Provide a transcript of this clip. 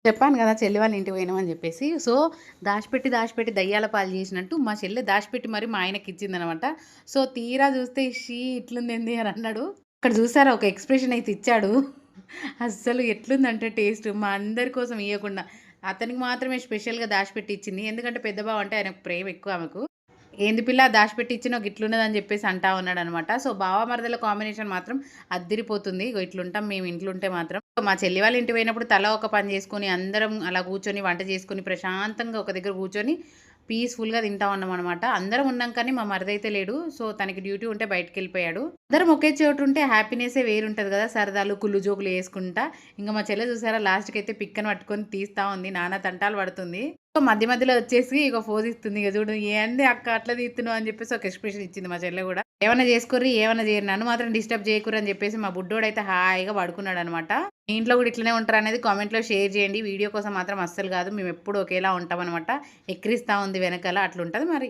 చెప్పాను గదా! చెల్లి వాళ్ళ ఇంటికి పోయినామని జెప్పేసి. సో, దాచిపెట్టి, దాచిపెట్టి దయ్యాల పాలు జేసినట్టు మా చెల్లె దాచిపెట్టి మరి మా ఆయనకిచ్చిందనమాట. సో, తీరా జూస్తే "షీ ఇట్లుందేంది" అని అన్నాడు. అక్కడ జూసారా ఒక ఎక్స్‌ప్రెషన్ అయితే ఇచ్చాడు. అస్సలు ఎట్లుందంటే టేస్ట్ మా అందరి కోసం ఇయ్యకుండా, అతనికి మాత్రమే స్పెషల్‌గా దాచిపెట్టి ఇచ్చింది. ఎందుకంటే పెద్ద బావ అంటే ఆయనకు ప్రేమ ఎక్కువ ఆమెకు. "ఏంది పిల్ల దాచిపెట్టి ఇచ్చినవు గిట్లున్నదని" జెప్పేసి అంటా ఉన్నాడనమాట. సో, బావ మరదల కాంబినేషన్ మాత్రం అద్దిరిపోతుంది. ఇగో ఇట్లుంటాం మేము ఇంట్లుంటే మాత్రం. మా చెల్లి వాళ్ళ ఇంటికి పోయినప్పుడు తలా ఒక పని జేసుకొని అందరం అలా కూర్చొని వంట చేసుకొని ప్రశాంతంగా ఒక దగ్గర కూర్చొని పీస్‌ఫుల్‌గా తింటా ఉన్నామనమాట. అందరం ఉన్నాం కానీ మా మరిదైతే లేడు. సో, తనకి డ్యూటీ ఉంటే బయటికెళ్ళిపోయాడు. అందరం ఒకే చోటుంటే హ్యాపీనెస్సే వేరుంటది గదా! సరదాలు, కుళ్ళు జోకులు యేసుకుంటా. ఇంక మా చెల్లె చూసారా లాస్ట్‌కైతే పిక్కని పట్టుకొని తీస్తా ఉంది. నానా తంటాలు పడుతుంది. సో, మధ్య మధ్యలో వచ్చేసి ఇగ ఫోజ్ ఇస్తుంది. ఇగ చూడు "ఏంది అక్క అట్లా తీస్తున్నావు" అని చెప్పేసి ఒక ఎక్స్‌ప్రెషన్ ఇచ్చింది మా చెల్లె గూడా. "ఏమన్నా చేసుకోర్రి, ఏమన్నా జేయరి. నన్ను మాత్రం డిస్టర్బ్ చేయకుర్రి" అని చెప్పేసి మా బుడ్డోడైతే హాయిగా పడుకున్నాడనమాట. మీ ఇంట్లో గూడా ఇట్లనే ఉంటారనేది కామెంట్‌లో షేర్ చేయండి. వీడియో కోసం మాత్రం అస్సలు గాదు. మేమెప్పుడు ఒకేలా ఉంటామనమాట. ఎక్కిరిస్తా ఉంది వెనకాల అట్లుంటది మరి.